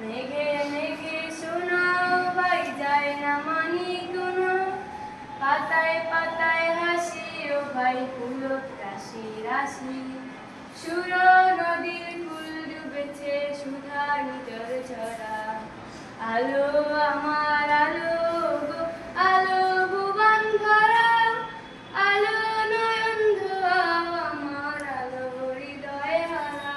মেঘে মেঘে শোনাও ভাই যায় না মানি কোনো, পাতায় পাতায় হাসি ও ভাই ফুলত রাশি রাশি। সুর নদীর ফুল ডুবেছে সুধা নিতর ছড়া, আলো আমার আলো গো আলো ভুবন ভরা, আলো নয়ন ধোয়া আমার আলো হৃদয় হারা।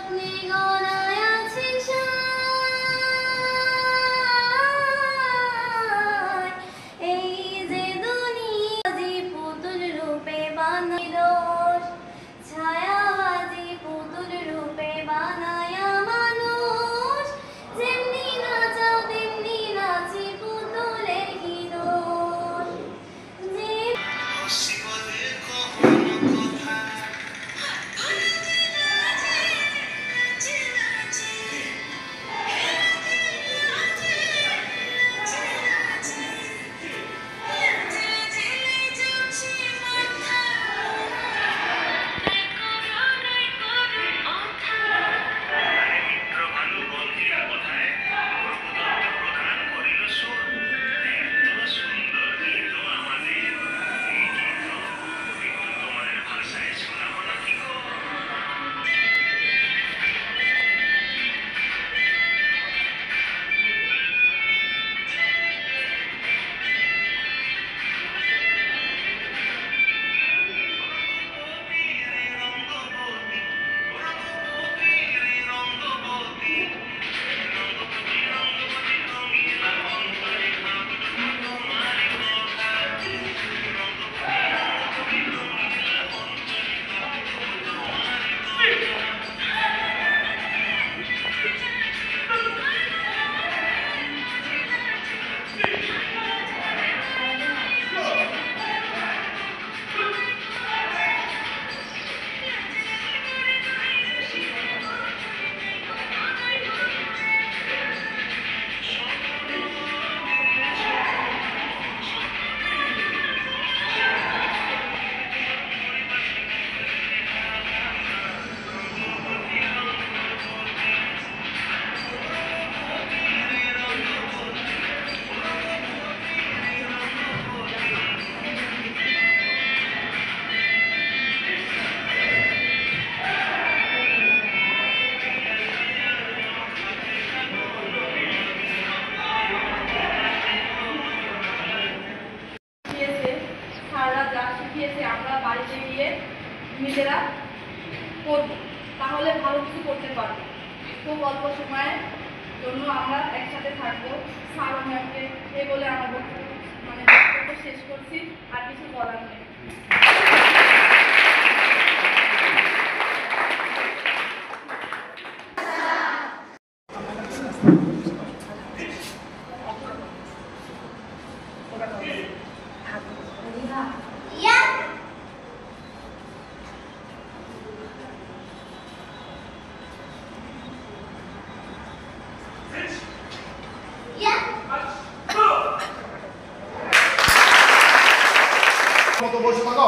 স্বপ্নে গড়ায় আছে সায়। এই যে দুনিয়াজি পুতুল রূপে বানাই দোষ, ছায়াবাজি পুতুল রূপে বানায়া মানুষ। যেমনি নাচাও তেমনি নাচি, পুতুলের কি দোষ। স্যাররা যা শিখিয়েছে আমরা বাড়িতে গিয়ে নিজেরা করব, তাহলে ভালো কিছু করতে পারবো। খুব অল্প সময়ের জন্য আমরা একসাথে থাকবো। স্যার ও ম্যামকে এই বলে আমার বক্তব্য শেষ করছি, আর কিছু বলার নেই। মতো বসে থাকো।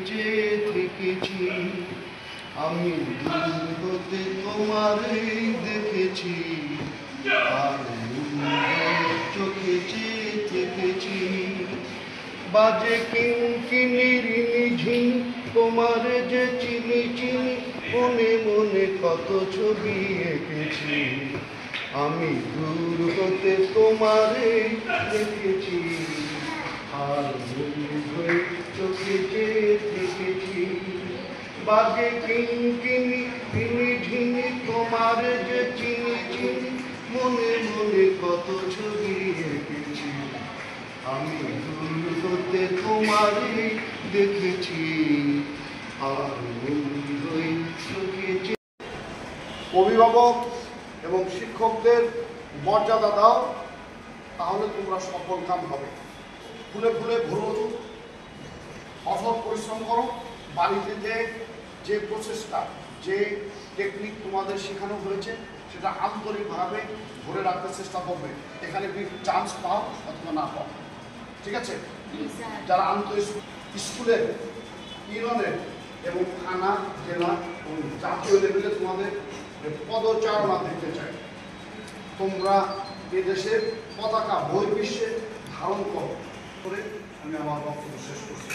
চেয়ে থেকেছি, আমি দূর হতে তোমারই দেখেছি, আর চোখে চেয়ে থেকেছি। বাজে কিনকিনির নিঝিন তোমার যে চিনি চিনি, মনে মনে কত ছবি এঁকেছি, আমি দূর হতে তোমারে দেখেছি, আর হয়ে চোখে চেয়ে থেকেছি। বাজে কিনকিনি নিঝিনি তোমার যে চিনি চিনি, মনে মনে কত ছবি এঁকেছি, আমি দূর হতে তোমারে দেখেছি, আর হয়ে চোখে চেয়ে। অভিভাবক এবং শিক্ষকদের মর্যাদা দাও, তাহলে তোমরা সফলকাম হবে। ফুলে ফুলে ভরুন, কঠোর পরিশ্রম করো। বাড়িতে যে প্রচেষ্টা, যে টেকনিক তোমাদের শেখানো হয়েছে, সেটা আন্তরিকভাবে ধরে রাখতে চেষ্টা করবে। এখানে চান্স পাও অথবা না পাও, ঠিক আছে? যারা আন্তরিক স্কুলের, ইউনিয়নের এবং থানা, জেলা এবং জাতীয় লেভেলে তোমাদের পদচারণা দিতে চাই। তোমরা এদেশের পতাকা বহির্বিশ্বে ধারণ করো করে আমি আমার বক্তব্য শেষ করছি।